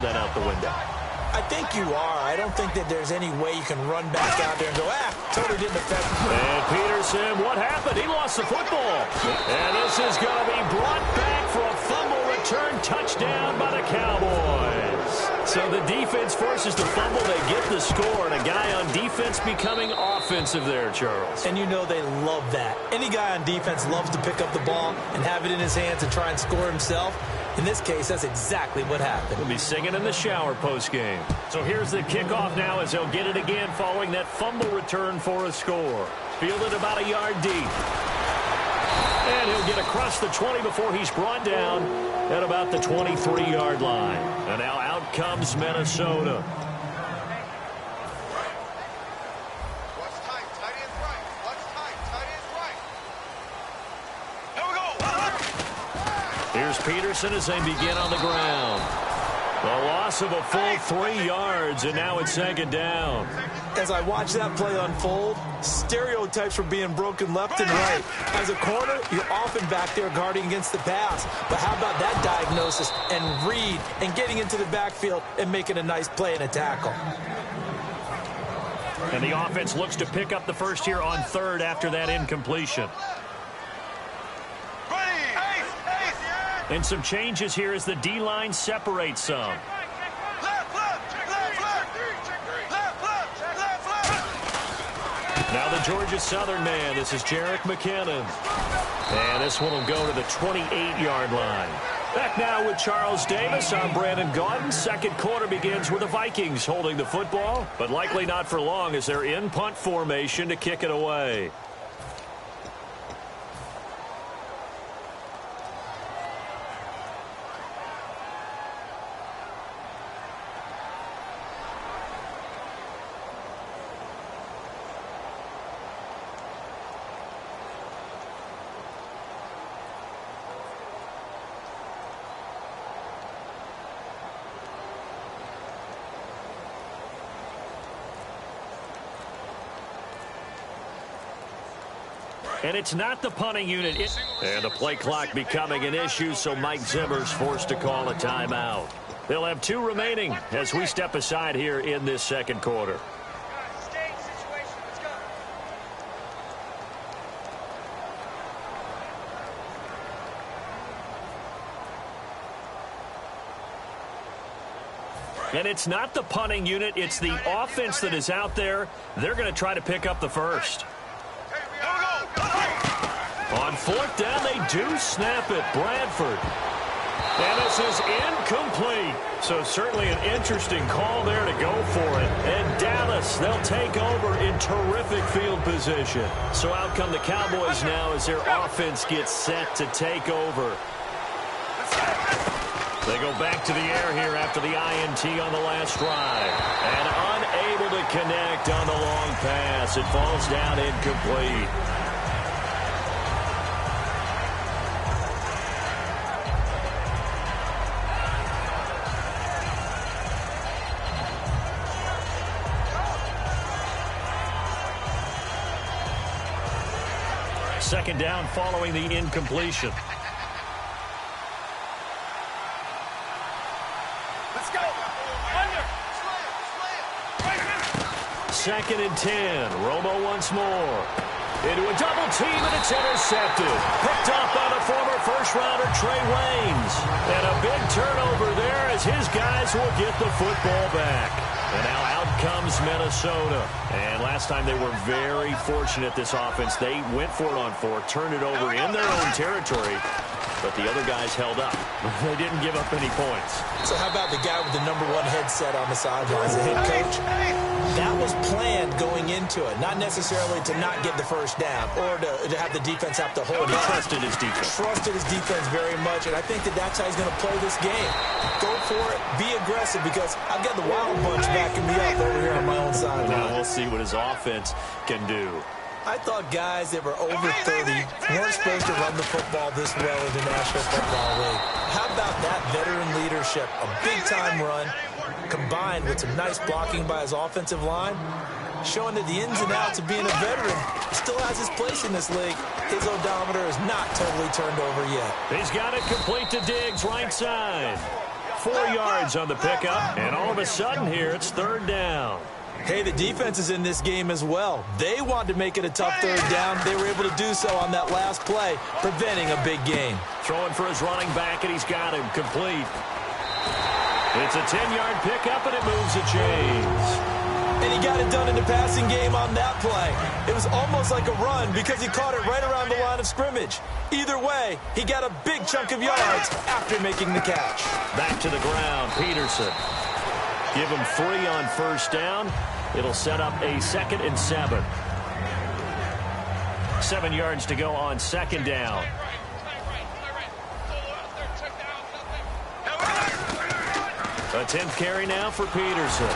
that out the window. I think you are. I don't think that there's any way you can run back out there and go, totally didn't affect me. And Peterson, what happened? He lost the football. And this is going to be brought back for a fumble return touchdown by the Cowboys. So the defense forces the fumble. They get the score, and a guy on defense becoming offensive there, Charles. And you know they love that. Any guy on defense loves to pick up the ball and have it in his hands and try and score himself. In this case, that's exactly what happened. He'll be singing in the shower post-game. So here's the kickoff now as they'll get it again following that fumble return for a score. Fielded about a yard deep. And he'll get across the 20 before he's brought down at about the 23-yard line. And now out comes Minnesota. Here's Peterson as they begin on the ground. A loss of a full 3 yards, and now it's second down. As I watch that play unfold, stereotypes were being broken left and right. As a corner, you're often back there guarding against the pass. But how about that diagnosis and read and getting into the backfield and making a nice play and a tackle? And the offense looks to pick up the first here on third after that incompletion. And some changes here as the D-line separates some. Now the Georgia Southern man. This is Jerick McKinnon. And this one will go to the 28-yard line. Back now with Charles Davis. I'm Brandon Gaudin. Second quarter begins with the Vikings holding the football, but likely not for long as they're in punt formation to kick it away. And it's not the punting unit. And the play clock becoming an issue, so Mike Zimmer's forced to call a timeout. They'll have 2 remaining as we step aside here in this second quarter. And it's not the punting unit, it's the offense that is out there. They're going to try to pick up the first. On fourth down, they do snap it. Bradford. And this is incomplete. So certainly an interesting call there to go for it. And Dallas, they'll take over in terrific field position. So out come the Cowboys now as their offense gets set to take over. They go back to the air here after the INT on the last drive. And unable to connect on the long pass. It falls down incomplete. Second down following the incompletion. Let's go. Under. Second and 10. Romo once more. Into a double team, and it's intercepted. Picked up by the former first-rounder Trey Waynes. And a big turnover there as his guys will get the football back. And now out comes Minnesota. And last time they were very fortunate, this offense. They went for it on 4, turned it over in their own territory, but the other guys held up. They didn't give up any points. So how about the guy with the number 1 headset on the sidelines, the head coach? That was planned going into it, not necessarily to not get the first down or to have the defense have to hold it. He trusted his defense. Trusted his defense very much, and I think that that's how he's going to play this game. Go for it, be aggressive, because I've got the Wild Bunch backing me up over here on my own sideline. Now we'll see what his offense can do. I thought guys that were over 30 weren't supposed to run the football this well in the National Football League. How about that veteran leadership? A big-time run combined with some nice blocking by his offensive line, showing that the ins and outs of being a veteran still has his place in this league. His odometer is not totally turned over yet. He's got it complete to Diggs, right side. 4 yards on the pickup, and all of a sudden here, it's third down. Hey, the defense is in this game as well. They wanted to make it a tough third down. They were able to do so on that last play, preventing a big gain. Throwing for his running back, and he's got him complete. It's a 10-yard pickup, and it moves the chains. And he got it done in the passing game on that play. It was almost like a run because he caught it right around the line of scrimmage. Either way, he got a big chunk of yards after making the catch. Back to the ground, Peterson. Give him 3 on first down. It'll set up a 2nd and 7. 7 yards to go on second down. A 10th carry now for Peterson.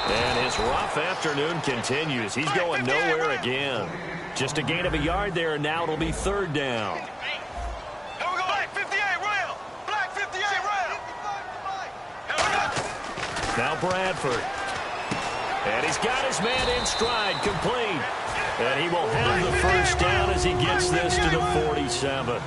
And his rough afternoon continues. He's going nowhere again. Just a gain of a yard there, and now it'll be third down. Here we go. Black 58, rail. Black 58, rail. Now Bradford. And he's got his man in stride, complete. And he will have the first down as he gets this to the 47.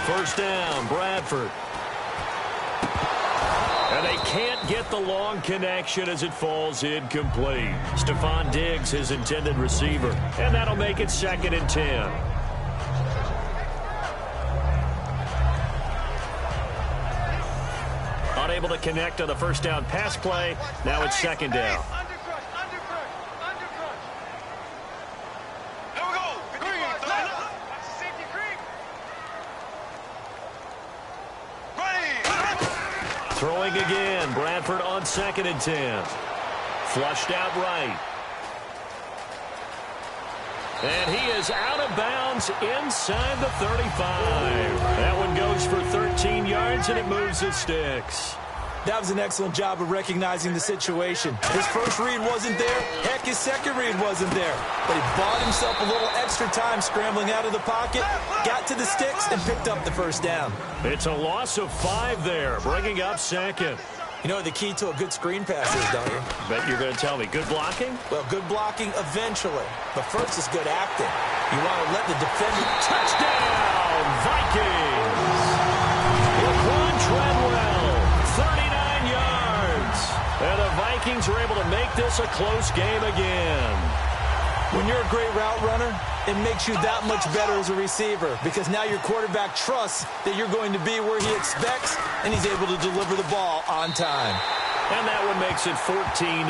First down, Bradford. And they can't get the long connection as it falls incomplete. Stephon Diggs, his intended receiver. And that'll make it 2nd and 10. Unable to connect on the first down pass play. Now it's 2nd down. Throwing again. Bradford on 2nd and 10. Flushed out right. And he is out of bounds inside the 35. That one goes for 13 yards, and it moves the sticks. That was an excellent job of recognizing the situation. His first read wasn't there. Heck, his second read wasn't there. But he bought himself a little extra time scrambling out of the pocket, got to the sticks, and picked up the first down. It's a loss of 5 there, bringing up 2nd. You know what the key to a good screen pass is, don't you? Bet you're going to tell me. Good blocking? Well, good blocking eventually. But first is good acting. You want to let the defender... Touchdown, Vikings! Laquan Treadwell, 39 yards. And the Vikings are able to make this a close game again. When you're a great route runner, it makes you that much better as a receiver because now your quarterback trusts that you're going to be where he expects, and he's able to deliver the ball on time. And that one makes it 14-7.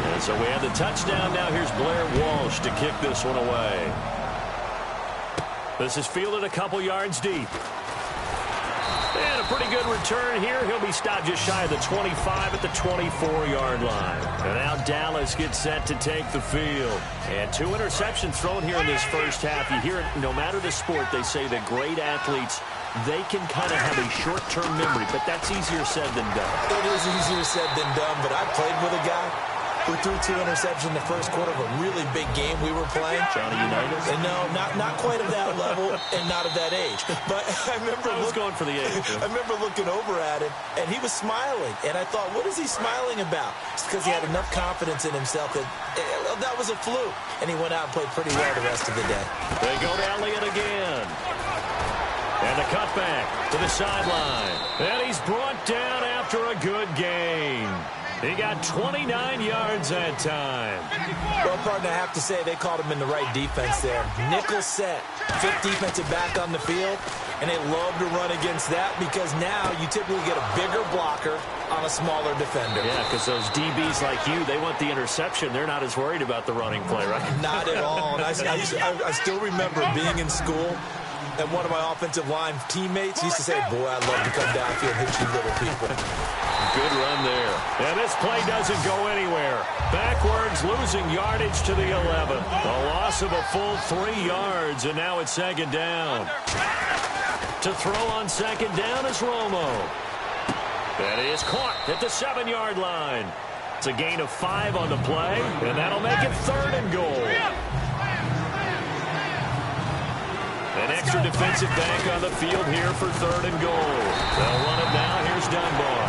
And so we have the touchdown. Now here's Blair Walsh to kick this one away. This is fielded a couple yards deep. And a pretty good return here. He'll be stopped just shy of the 25 at the 24-yard line. And now Dallas gets set to take the field. And 2 interceptions thrown here in this first half. You hear it, no matter the sport, they say that great athletes, they can kind of have a short-term memory, but that's easier said than done. It is easier said than done, but I played with a guy who threw 2 interceptions in the first quarter of a really big game we were playing. Johnny Unitas? And no, not quite of that level and not of that age. But I remember going for the age. I remember looking over at him, and he was smiling. And I thought, what is he smiling about? It's because he had enough confidence in himself that that was a fluke. And he went out and played pretty well the rest of the day. They go to Elliott again. And the cutback to the sideline. And he's brought down after a good gain. He got 29 yards that time. Well, partner, I have to say they called him in the right defense there. Nickel set, 5th defensive back on the field, and they love to run against that because now you typically get a bigger blocker on a smaller defender. Yeah, because those DBs like you, they want the interception. They're not as worried about the running play, right? Not at all. And I still remember being in school, and one of my offensive line teammates used to say, boy, I'd love to come downfield and hit you little people. Good run there. And this play doesn't go anywhere. Backwards, losing yardage to the 11. A loss of a full 3 yards, and now it's 2nd down. To throw on 2nd down is Romo. That is caught at the 7-yard line. It's a gain of 5 on the play, and that'll make it 3rd and goal. And An extra defensive back on the field here for 3rd and goal. They'll run it now. Here's Dunbar.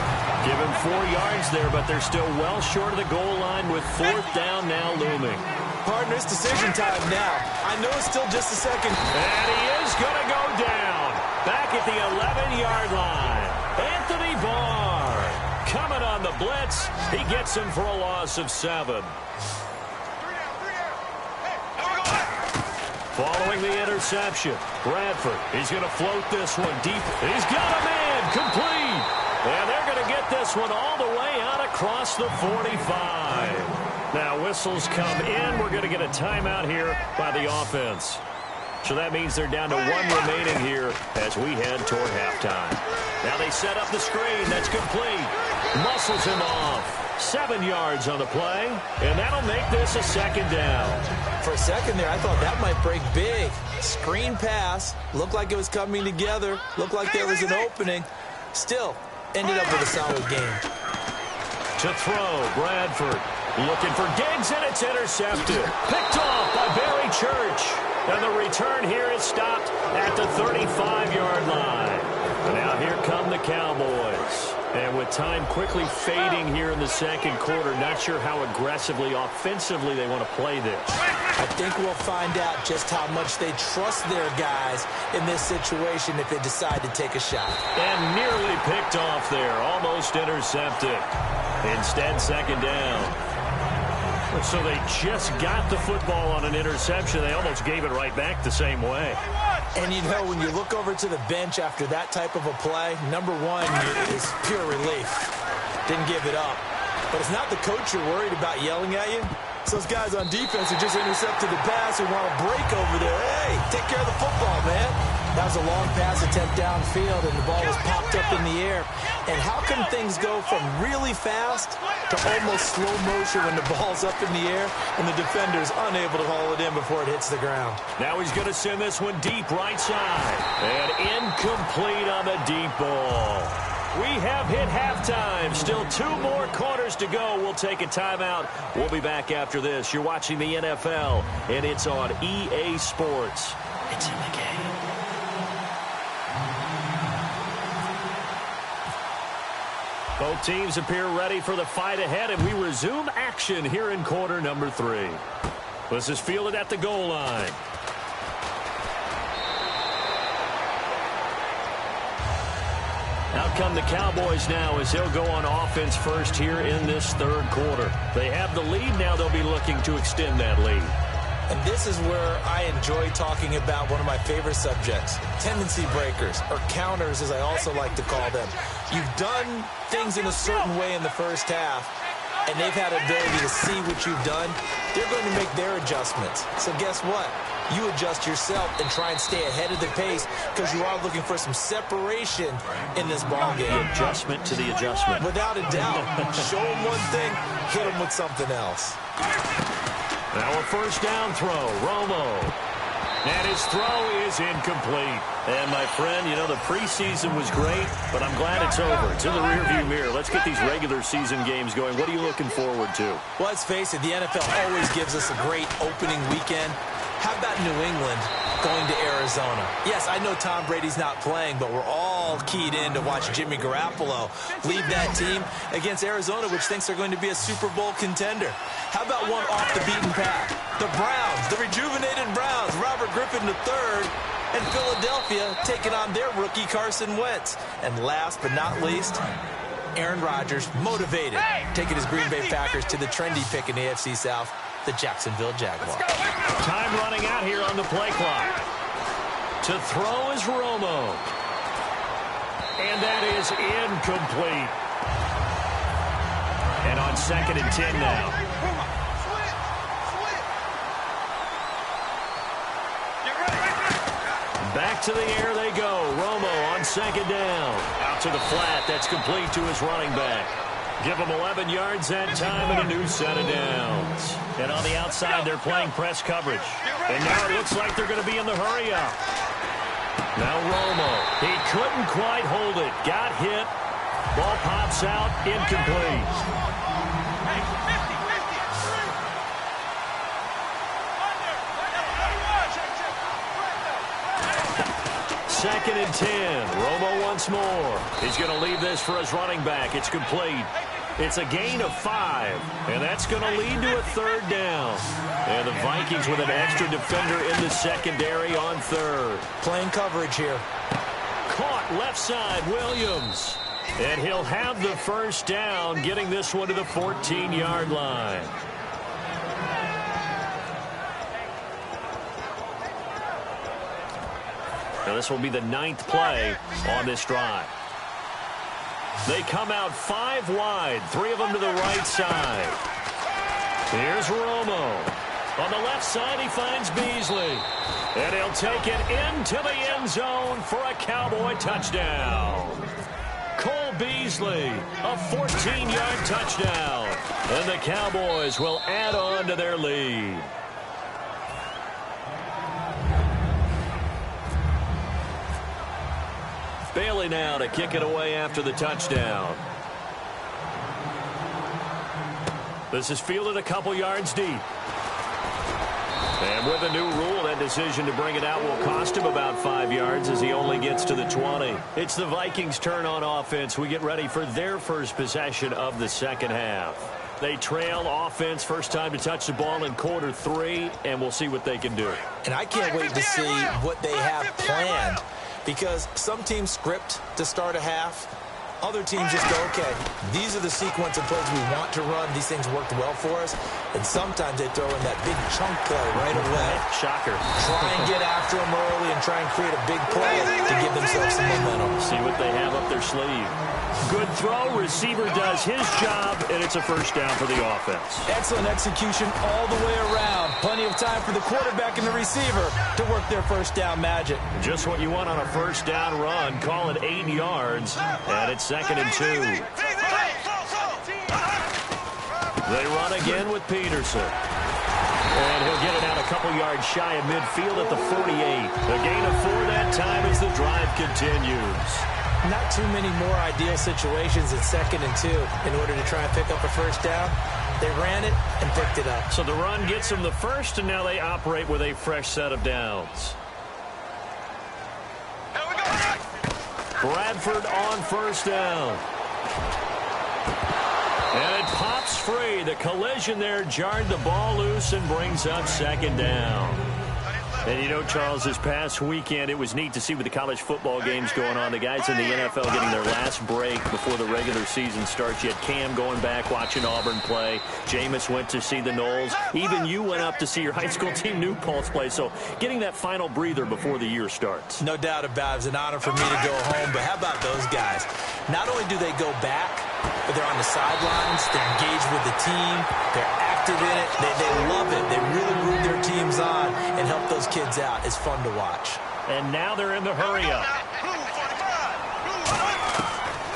Give him 4 yards there, but they're still well short of the goal line with 4th down now looming. Partner, it's decision time now. I know it's still just a second. And he is going to go down. Back at the 11-yard line. Anthony Barr coming on the blitz. He gets him for a loss of 7. Following the interception, Bradford, he's going to float this one deep. He's got a man, complete. And they're going to get this one all the way out across the 45. Now whistles come in. We're going to get a timeout here by the offense. So that means they're down to 1 remaining here as we head toward halftime. Now they set up the screen. That's complete. Muscles him off. 7 yards on the play, and that'll make this a 2nd down. For a second there, I thought that might break big. Screen pass. Looked like it was coming together. Looked like there was an opening. Still, ended up with a solid game. To throw, Bradford. Looking for Diggs, and it's intercepted. Picked off by Barry Church. And the return here is stopped at the 35-yard line. And now here come the Cowboys. And with time quickly fading here in the 2nd quarter, not sure how aggressively, offensively they want to play this. I think we'll find out just how much they trust their guys in this situation if they decide to take a shot. And nearly picked off there, almost intercepted. Instead, 2nd down. So they just got the football on an interception. They almost gave it right back the same way. And you know, when you look over to the bench after that type of a play, number one is pure relief. Didn't give it up. But it's not the coach you're worried about yelling at you. It's those guys on defense who just intercepted the pass who want to break over there. Hey, take care of the football, man. That was a long pass attempt downfield, and the ball was popped up in the air. And how come things go from really fast to almost slow motion when the ball's up in the air and the defender's unable to haul it in before it hits the ground? Now he's going to send this one deep right side. And incomplete on the deep ball. We have hit halftime. Still 2 more quarters to go. We'll take a timeout. We'll be back after this. You're watching the NFL, and it's on EA Sports. It's in the game. Both teams appear ready for the fight ahead, and we resume action here in quarter number 3. This is fielded at the goal line. Out come the Cowboys now as they'll go on offense first here in this 3rd quarter. They have the lead now. They'll be looking to extend that lead. And this is where I enjoy talking about one of my favorite subjects, tendency breakers, or counters as I also like to call them. You've done things in a certain way in the first half, and they've had an ability to see what you've done. They're going to make their adjustments. So guess what? You adjust yourself and try and stay ahead of the pace because you are looking for some separation in this ball game. The adjustment to the adjustment. Without a doubt. Show them one thing, hit them with something else. Now a 1st down throw, Romo. And his throw is incomplete. And my friend, you know, the preseason was great, but I'm glad it's over. It's in the rearview mirror. Let's get these regular season games going. What are you looking forward to? Well, let's face it, the NFL always gives us a great opening weekend. How about New England going to Arizona? Yes, I know Tom Brady's not playing, but we're all keyed in to watch Jimmy Garoppolo lead that team against Arizona, which thinks they're going to be a Super Bowl contender. How about one off the beaten path? The Browns, the rejuvenated Browns, Robert Griffin III, and Philadelphia taking on their rookie Carson Wentz. And last but not least, Aaron Rodgers, motivated, taking his Green Bay Packers to the trendy pick in the AFC South, the Jacksonville Jaguars. Time running out here on the play clock. To throw is Romo. And that is incomplete. And on 2nd and 10 now. Back to the air they go. Romo on 2nd down. Out to the flat. That's complete to his running back. Give them 11 yards that time and a new set of downs. And on the outside, they're playing press coverage. And now it looks like they're going to be in the hurry-up. Now Romo. He couldn't quite hold it. Got hit. Ball pops out. Incomplete. 2nd and 10. Romo once more. He's going to leave this for his running back. It's complete. It's a gain of 5, and that's going to lead to a 3rd down. And the Vikings with an extra defender in the secondary on 3rd. Playing coverage here. Caught left side, Williams. And he'll have the 1st down, getting this one to the 14-yard line. Now this will be the 9th play on this drive. They come out 5 wide, 3 of them to the right side. Here's Romo. On the left side, he finds Beasley. And he'll take it into the end zone for a Cowboy touchdown. Cole Beasley, a 14-yard touchdown. And the Cowboys will add on to their lead. Bailey now to kick it away after the touchdown. This is fielded a couple yards deep. And with a new rule, that decision to bring it out will cost him about 5 yards as he only gets to the 20. It's the Vikings' turn on offense. We get ready for their first possession of the second half. They trail offense, first time to touch the ball in quarter 3, and we'll see what they can do. And I can't wait to see what they have planned, because some teams script to start a half. Other teams just go, okay, these are the sequence of plays we want to run. These things worked well for us. And sometimes they throw in that big chunk play right away. Shocker. Try and get after them early and try and create a big play to give themselves some momentum. See what they have up their sleeve. Good throw. Receiver does his job, and it's a 1st down for the offense. Excellent execution all the way around. Plenty of time for the quarterback and the receiver to work their 1st down magic. Just what you want on a 1st down run. Call it 8 yards, and it's 2nd and 2. They run again with Peterson. And he'll get it out a couple yards shy of midfield at the 48. A gain of 4 that time as the drive continues. Not too many more ideal situations at 2nd and 2 in order to try and pick up a 1st down. They ran it and picked it up. So the run gets them the 1st, and now they operate with a fresh set of downs. Bradford on 1st down. And it pops free. The collision there jarred the ball loose and brings up 2nd down. And you know, Charles, this past weekend, it was neat to see with the college football games going on. The guys in the NFL getting their last break before the regular season starts. You had Cam going back, watching Auburn play. Jameis went to see the Knowles. Even you went up to see your high school team, New Paltz, play. So getting that final breather before the year starts. No doubt about it. It's an honor for me to go home. But how about those guys? Not only do they go back, but they're on the sidelines. They're engaged with the team. They're active in it. They love it. They really root their teams on and help those kids out. It's fun to watch. And now they're in the hurry-up.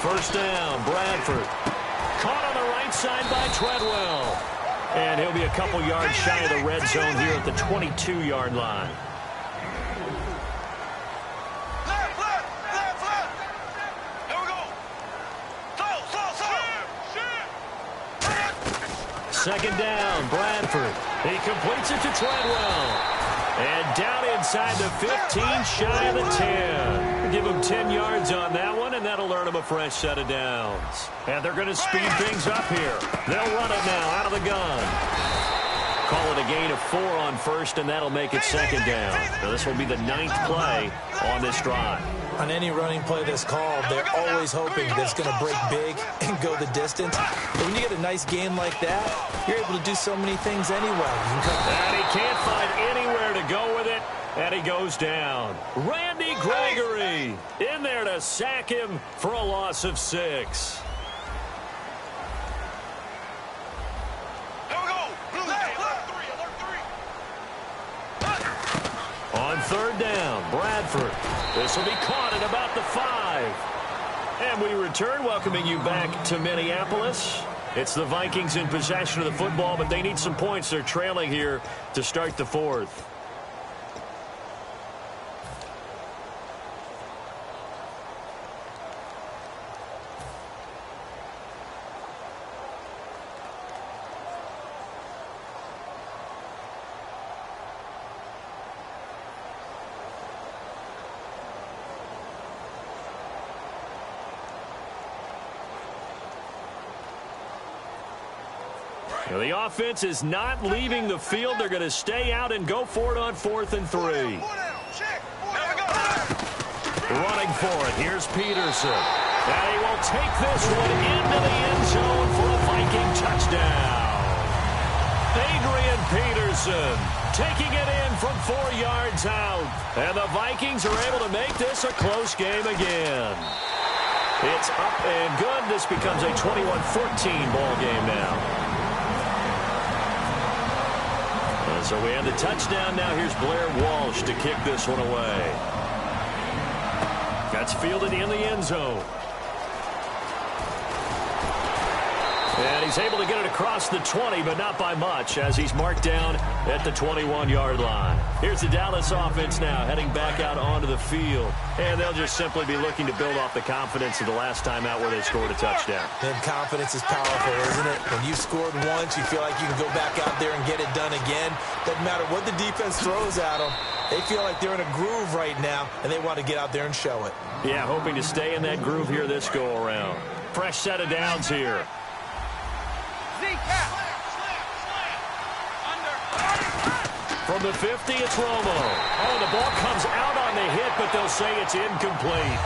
1st down, Bradford. Caught on the right side by Treadwell. And he'll be a couple yards shy of the red zone here at the 22-yard line. Second down, Bradford. He completes it to Treadwell. And down inside the 15, shy of the 10. Give him 10 yards on that one, and that'll earn him a fresh set of downs. And they're going to speed things up here. They'll run it now out of the gun. Call it a gain of 4 on 1st, and that'll make it 2nd down. Now this will be the 9th play on this drive. On any running play that's called, they're always hoping that it's going to break big and go the distance. But when you get a nice game like that, you're able to do so many things anyway. And he can't find anywhere to go with it, and he goes down. Randy Gregory in there to sack him for a loss of 6. On 3rd down, Bradford. This will be caught at about the 5. And we return, welcoming you back to Minneapolis. It's the Vikings in possession of the football, but they need some points. They're trailing here to start the 4th. Well, the offense is not leaving the field. They're going to stay out and go for it on 4th and 3. Running for it. Here's Peterson. And he will take this one into the end zone for a Viking touchdown. Adrian Peterson taking it in from 4 yards out. And the Vikings are able to make this a close game again. It's up and good. This becomes a 21-14 ball game now. So we have the touchdown. Now here's Blair Walsh to kick this one away. That's fielded in the end zone. And he's able to get it across the 20, but not by much, as he's marked down at the 21-yard line. Here's the Dallas offense now, heading back out onto the field. And they'll just simply be looking to build off the confidence of the last time out where they scored a touchdown. And confidence is powerful, isn't it? When you've scored once, you feel like you can go back out there and get it done again. Doesn't matter what the defense throws at them. They feel like they're in a groove right now, and they want to get out there and show it. Yeah, hoping to stay in that groove here this go-around. Fresh set of downs here. From the 50, it's Romo. Oh, the ball comes out on the hit, but they'll say it's incomplete.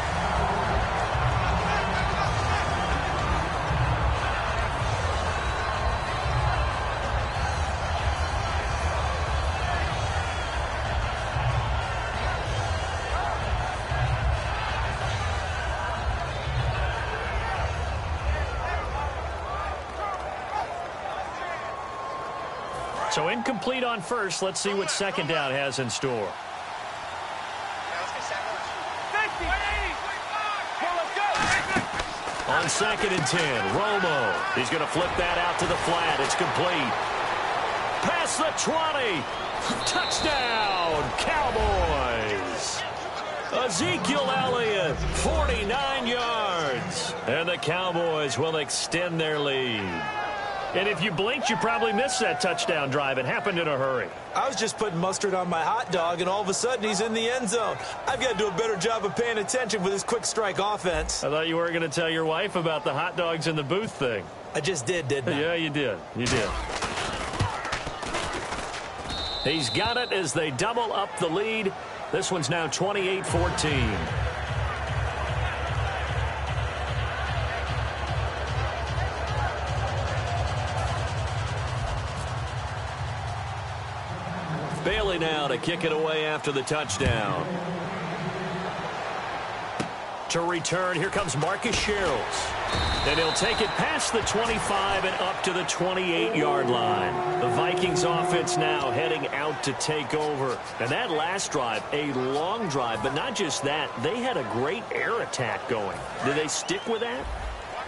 So incomplete on first. Let's see what second down has in store. On 2nd and 10, Romo. He's going to flip that out to the flat. It's complete. Past the 20. Touchdown, Cowboys. Ezekiel Elliott, 49 yards. And the Cowboys will extend their lead. And if you blinked, you probably missed that touchdown drive. It happened in a hurry. I was just putting mustard on my hot dog, and all of a sudden he's in the end zone. I've got to do a better job of paying attention with this quick strike offense. I thought you were going to tell your wife about the hot dogs in the booth thing. I just did, didn't I? Yeah, you did. You did. He's got it as they double up the lead. This one's now 28-14. Bailey now to kick it away after the touchdown. To return, here comes Marcus Sherrills. And he'll take it past the 25 and up to the 28-yard line. The Vikings offense now heading out to take over. And that last drive, a long drive, but not just that. They had a great air attack going. Did they stick with that?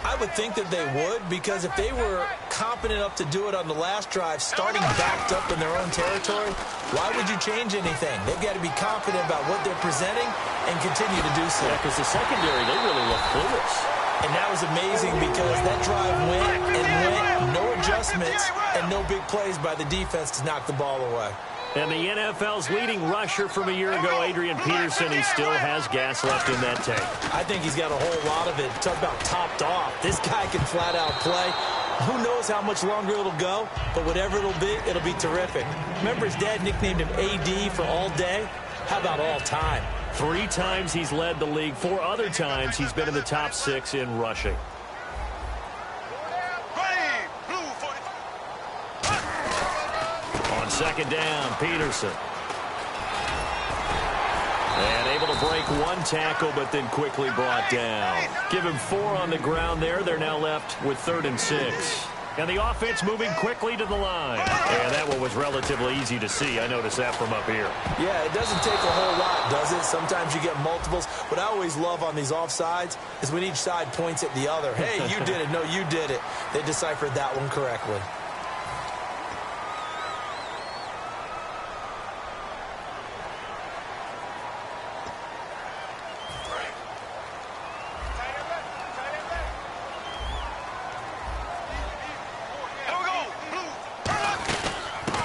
I would think that they would, because if they were competent enough to do it on the last drive, starting backed up in their own territory, why would you change anything? They've got to be confident about what they're presenting and continue to do so. Yeah, because the secondary, they really look clueless. And that was amazing because that drive went and went, no adjustments, and no big plays by the defense to knock the ball away. And the NFL's leading rusher from a year ago, Adrian Peterson, he still has gas left in that tank. I think he's got a whole lot of it. Talk about topped off. This guy can flat out play. Who knows how much longer it'll go, but whatever it'll be terrific. Remember his dad nicknamed him AD for all day? How about all time? 3 times he's led the league. 4 other times he's been in the top 6 in rushing. On 2nd down, Peterson. And able to break 1 tackle, but then quickly brought down. Give him 4 on the ground there. They're now left with 3rd and 6. And the offense moving quickly to the line. And that one was relatively easy to see. I noticed that from up here. Yeah, it doesn't take a whole lot, does it? Sometimes you get multiples. What I always love on these offsides is when each side points at the other. Hey, you did it. No, you did it. They deciphered that one correctly.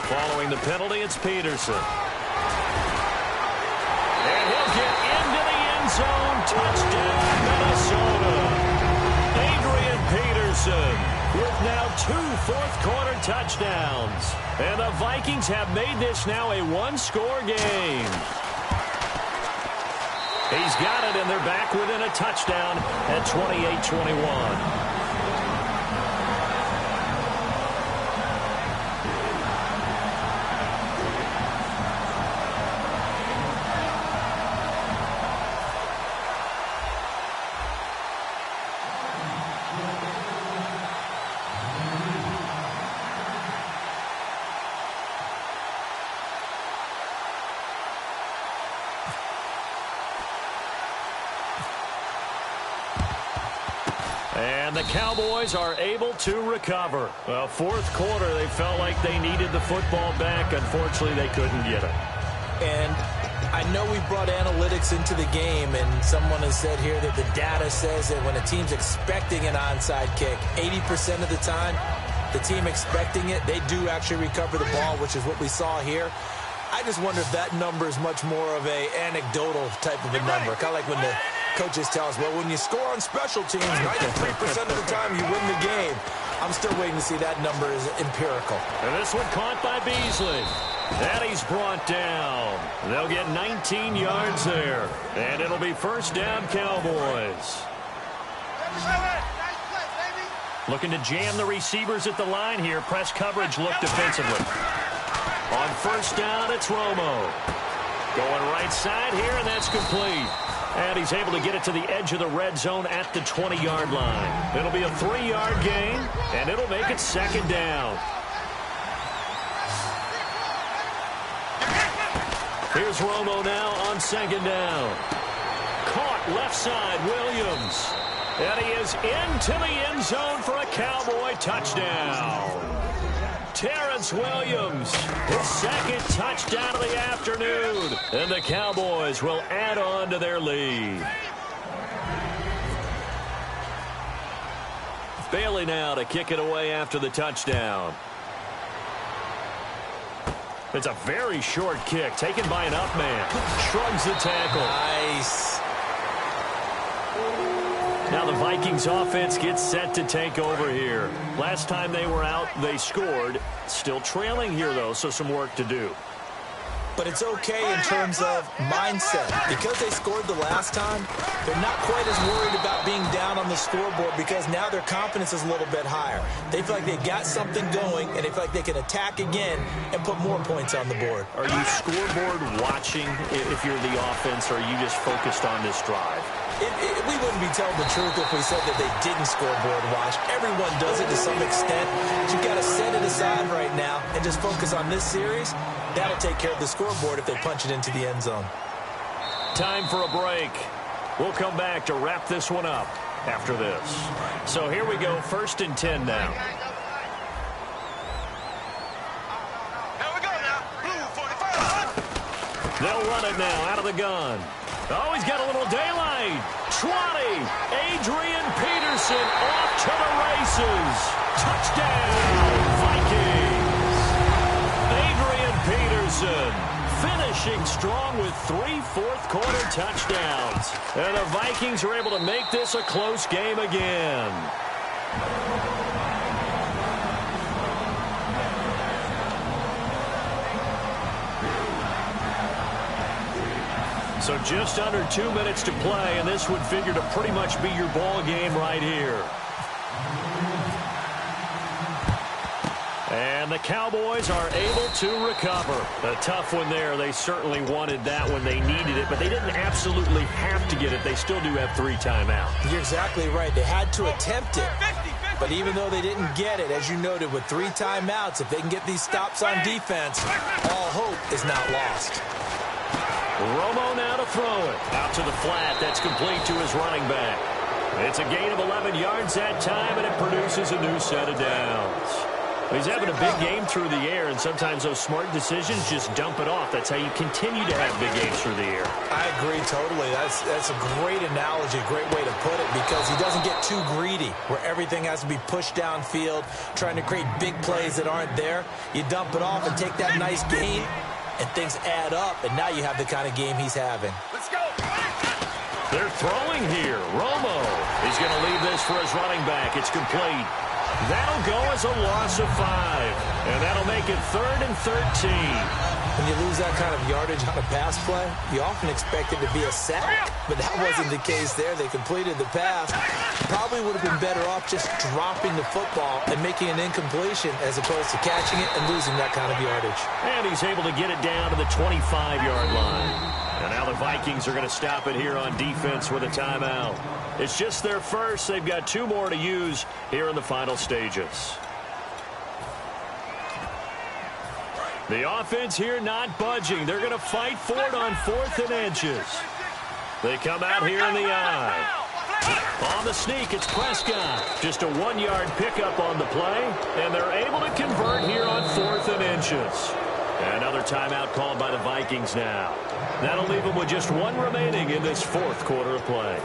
Following the penalty, it's Peterson. And he'll get into the end zone. Touchdown, Minnesota. Adrian Peterson, with now 2 fourth-quarter touchdowns. And the Vikings have made this now a one-score game. He's got it, and they're back within a touchdown at 28-21. And the Cowboys are able to recover. Well, fourth quarter, they felt like they needed the football back. Unfortunately, they couldn't get it. And I know we brought analytics into the game, and someone has said here that the data says that when a team's expecting an onside kick, 80% of the time, the team expecting it, they do actually recover the ball, which is what we saw here. I just wonder if that number is much more of a anecdotal type of a number. Kind of like when the coaches tell us, well, when you score on special teams, 93% of the time you win the game. I'm still waiting to see that number is empirical. And this one caught by Beasley. And he's brought down. They'll get 19 yards there. And it'll be first down, Cowboys. Looking to jam the receivers at the line here. Press coverage look defensively. On first down, it's Romo. Going right side here, and that's complete. And he's able to get it to the edge of the red zone at the 20-yard line. It'll be a 3-yard gain, and it'll make it second down. Here's Romo now on second down. Caught left side, Williams. And he is into the end zone for a Cowboy touchdown. Terrence Williams, his second touchdown of the afternoon. And the Cowboys will add on to their lead. Bailey now to kick it away after the touchdown. It's a very short kick taken by an up man. Shrugs the tackle. Nice. Now the Vikings offense gets set to take over here. Last time they were out, they scored. Still trailing here, though, so some work to do. But it's okay in terms of mindset. Because they scored the last time, they're not quite as worried about being down on the scoreboard because now their confidence is a little bit higher. They feel like they've got something going, and they feel like they can attack again and put more points on the board. Are you scoreboard watching if you're the offense, or are you just focused on this drive? We wouldn't be telling the truth if we said that they didn't scoreboard watch. Everyone does it to some extent. But you've got to set it aside right now and just focus on this series. That'll take care of the scoreboard if they punch it into the end zone. Time for a break. We'll come back to wrap this one up after this. So here we go, 1st and 10 now. Here we go now. Blue 45. They'll run it now out of the gun. Oh, he's got a little daylight. 20. Adrian Peterson off to the races. Touchdown, Vikings. Adrian Peterson finishing strong with 3 fourth-quarter touchdowns. And the Vikings are able to make this a close game again. So just under 2 minutes to play, and this would figure to pretty much be your ball game right here. And the Cowboys are able to recover. A tough one there. They certainly wanted that when they needed it, but they didn't absolutely have to get it. They still do have 3 timeouts. You're exactly right. They had to attempt it. But even though they didn't get it, as you noted, with 3 timeouts, if they can get these stops on defense, all hope is not lost. Romo now to throw it. Out to the flat. That's complete to his running back. It's a gain of 11 yards that time, and it produces a new set of downs. He's having a big game through the air, and sometimes those smart decisions just dump it off. That's how you continue to have big games through the air. I agree totally. That's a great analogy, a great way to put it, because he doesn't get too greedy where everything has to be pushed downfield, trying to create big plays that aren't there. You dump it off and take that nice gain, and things add up, and now you have the kind of game he's having. Let's go. They're throwing here. Romo. He's going to leave this for his running back. It's complete. That'll go as a loss of 5, and that'll make it 3rd and 13. When you lose that kind of yardage on a pass play, you often expect it to be a sack, but that wasn't the case there. They completed the pass. Probably would have been better off just dropping the football and making an incompletion as opposed to catching it and losing that kind of yardage. And he's able to get it down to the 25-yard line. And now the Vikings are going to stop it here on defense with a timeout. It's just their first. They've got 2 more to use here in the final stages. The offense here not budging. They're going to fight for it on 4th and inches. They come out here in the eye. On the sneak, it's Prescott. Just a 1-yard pickup on the play, and they're able to convert here on 4th and inches. Another timeout called by the Vikings now. That'll leave them with just 1 remaining in this 4th quarter of play.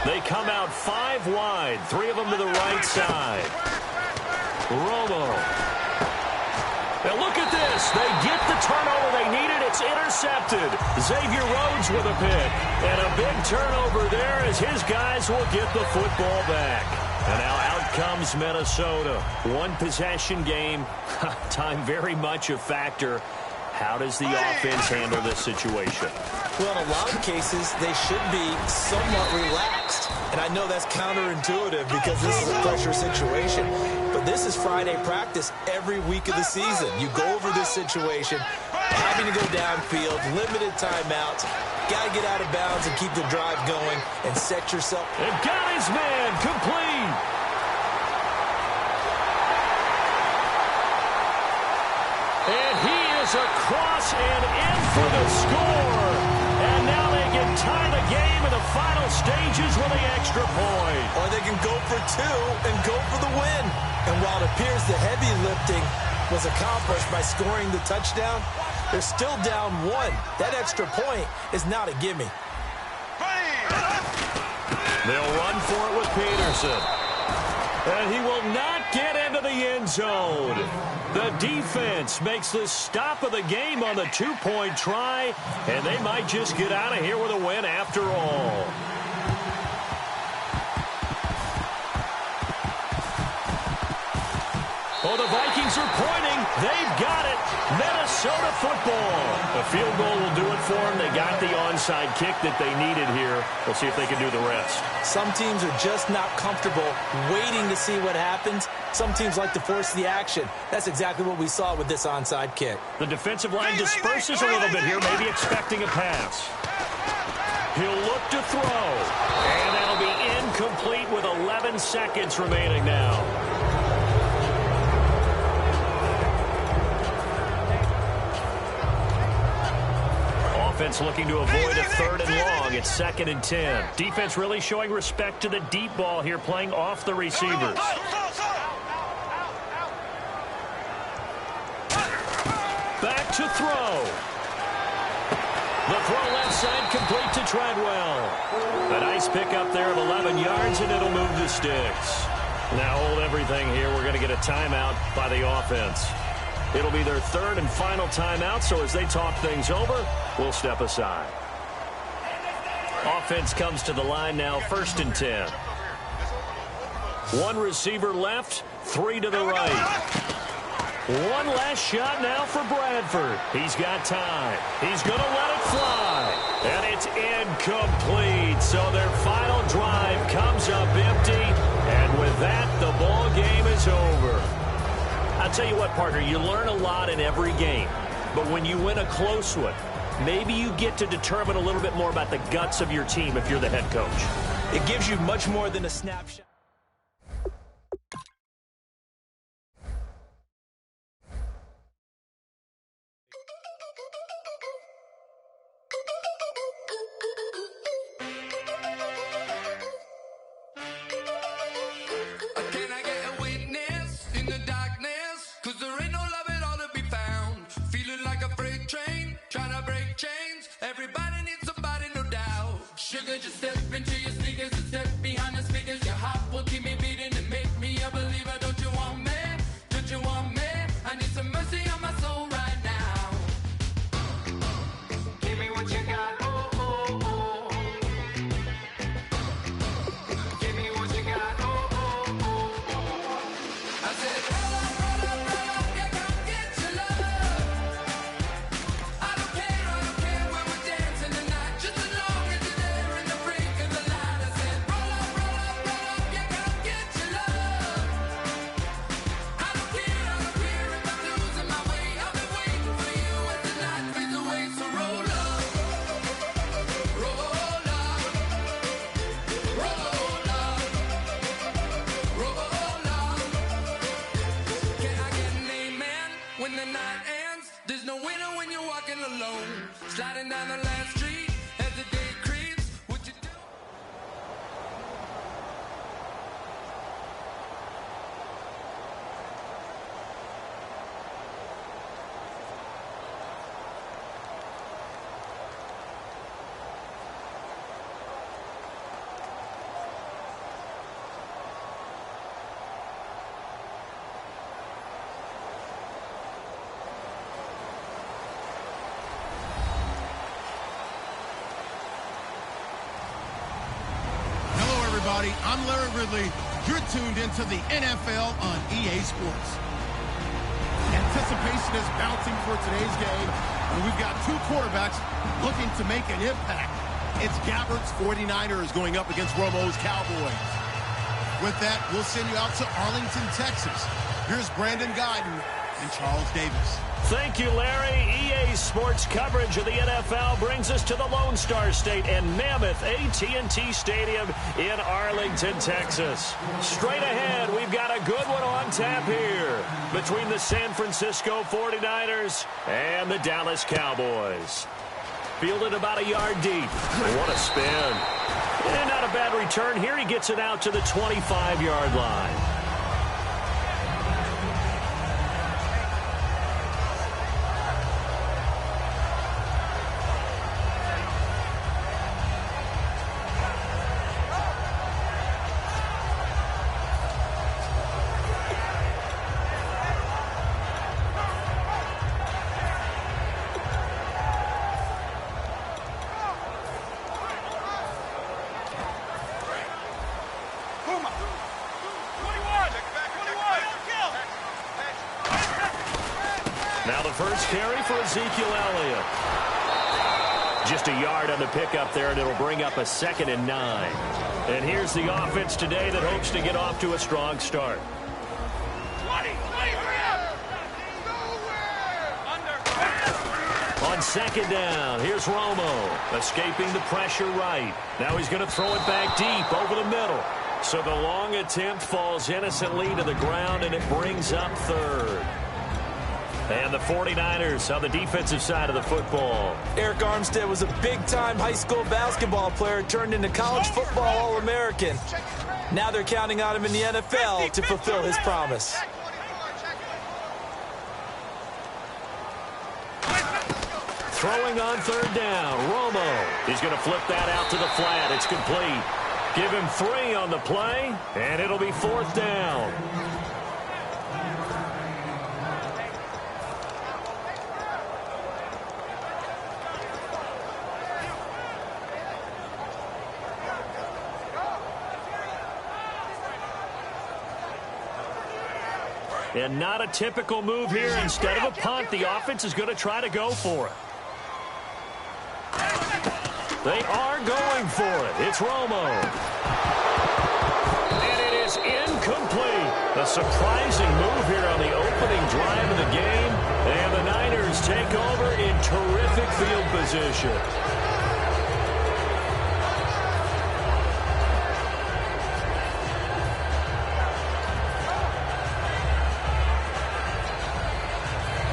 They come out 5 wide, 3 of them to the right side. Romo. Now look at this. They get the turnover they needed. It's intercepted. Xavier Rhodes with a pick. And a big turnover there as his guys will get the football back. And now out comes Minnesota. 1 possession game. Time very much a factor. How does the offense handle this situation? Well, in a lot of cases, they should be somewhat relaxed. And I know that's counterintuitive because this is a pressure situation. But this is Friday practice every week of the season. You go over this situation, having to go downfield, limited timeouts, got to get out of bounds and keep the drive going and set yourself. And got his man complete. And he is across and in for the score. And now they can tie the game in the final stages with an extra point. Or they can go for 2 and go for the win. And while it appears the heavy lifting was accomplished by scoring the touchdown, they're still down 1. That extra point is not a gimme. They'll run for it with Peterson. And he will not get into the end zone. The defense makes the stop of the game on the 2-point try, and they might just get out of here with a win after all. Oh, the Vikings are pointing. They've got it. Minnesota football. A field goal will do it for them. They got the onside kick that they needed here. We'll see if they can do the rest. Some teams are just not comfortable waiting to see what happens. Some teams like to force the action. That's exactly what we saw with this onside kick. The defensive line disperses a little bit here, maybe expecting a pass. He'll look to throw. And that'll be incomplete with 11 seconds remaining now. Offense looking to avoid a 3rd and long. It's 2nd and 10. Defense really showing respect to the deep ball here, playing off the receivers. Back to throw. The throw left side complete to Treadwell. A nice pickup there of 11 yards, and it'll move the sticks. Now hold everything here. We're going to get a timeout by the offense. It'll be their 3rd and final timeout, so as they talk things over, we'll step aside. Offense comes to the line now, 1st and 10. 1 receiver left, 3 to the right. 1 last shot now for Bradford. He's got time. He's going to let it fly. And it's incomplete. So their final drive comes up empty. And with that, the ball game is over. I'll tell you what, partner, you learn a lot in every game. But when you win a close one, maybe you get to determine a little bit more about the guts of your team if you're the head coach. It gives you much more than a snapshot. Just step into your sneakers and step behind the speakers. Your heart will keep me beating and make me a believer. Don't you want me? Don't you want me? I need some mercy on my soul right now. Give me what you got. Oh, oh, oh. everybody. I'm Larry Ridley. You're tuned into the NFL on EA Sports. Anticipation is bouncing for today's game, and we've got two quarterbacks looking to make an impact. It's Gabbert's 49ers going up against Romo's Cowboys. With that, we'll send you out to Arlington, Texas. Here's Brandon Guyton and Charles Davis. Thank you, Larry. EA Sports coverage of the NFL brings us to the Lone Star State and Mammoth AT&T Stadium in Arlington, Texas. Straight ahead, we've got a good one on tap here between the San Francisco 49ers and the Dallas Cowboys. Fielded about a yard deep. What a spin. And not a bad return here. He gets it out to the 25-yard line. Now the first carry for Ezekiel Elliott. Just a yard on the pickup there, and it'll bring up a 2nd and 9. And here's the offense today that hopes to get off to a strong start. 20, On 2nd down, here's Romo, escaping the pressure right. Now he's going to throw it back deep over the middle. So the long attempt falls innocently to the ground, and it brings up 3rd. And the 49ers on the defensive side of the football. Eric Armstead was a big-time high school basketball player turned into college football All-American. Now they're counting on him in the NFL to fulfill his promise. Throwing on 3rd down, Romo. He's going to flip that out to the flat. It's complete. Give him 3 on the play, and it'll be 4th down. And not a typical move here. Instead of a punt, the offense is going to try to go for it. They are going for it. It's Romo. And it is incomplete. A surprising move here on the opening drive of the game. And the Niners take over in terrific field position.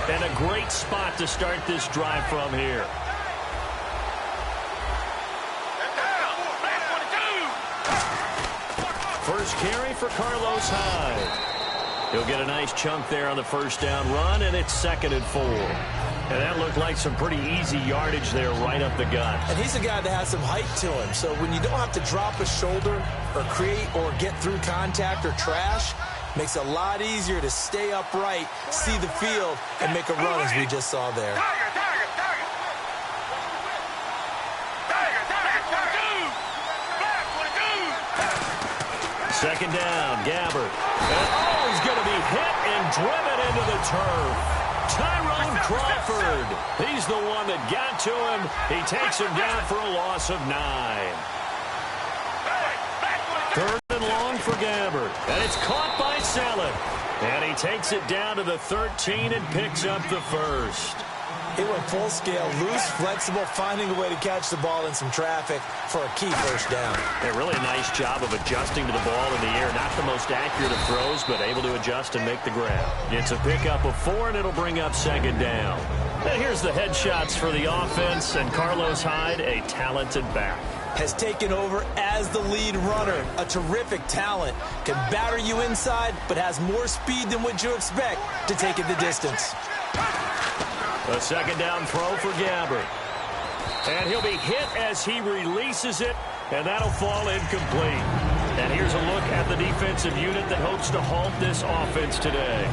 And a great spot to start this drive from here. First carry for Carlos Hyde. He'll get a nice chunk there on the first down run, and it's 2nd and 4. And that looked like some pretty easy yardage there right up the gut. And he's a guy that has some height to him, so when you don't have to drop a shoulder or create or get through contact or trash, makes it a lot easier to stay upright, see the field, and make a run as we just saw there. Second down, Gabbert. And he's going to be hit and driven into the turf. Tyrone Crawford. He's the one that got to him. He takes him down for a loss of 9. 3rd and long for Gabbert. And it's caught by Saleh. And he takes it down to the 13 and picks up the first. It went full scale, loose, flexible, finding a way to catch the ball in some traffic for a key first down. A really nice job of adjusting to the ball in the air. Not the most accurate of throws, but able to adjust and make the grab. It's a pickup of 4, and it'll bring up 2nd down. And here's the headshots for the offense, and Carlos Hyde, a talented back. Has taken over as the lead runner. A terrific talent. Can batter you inside, but has more speed than what you expect to take it the distance. A 2nd down throw for Gabbert. And he'll be hit as he releases it, and that'll fall incomplete. And here's a look at the defensive unit that hopes to halt this offense today.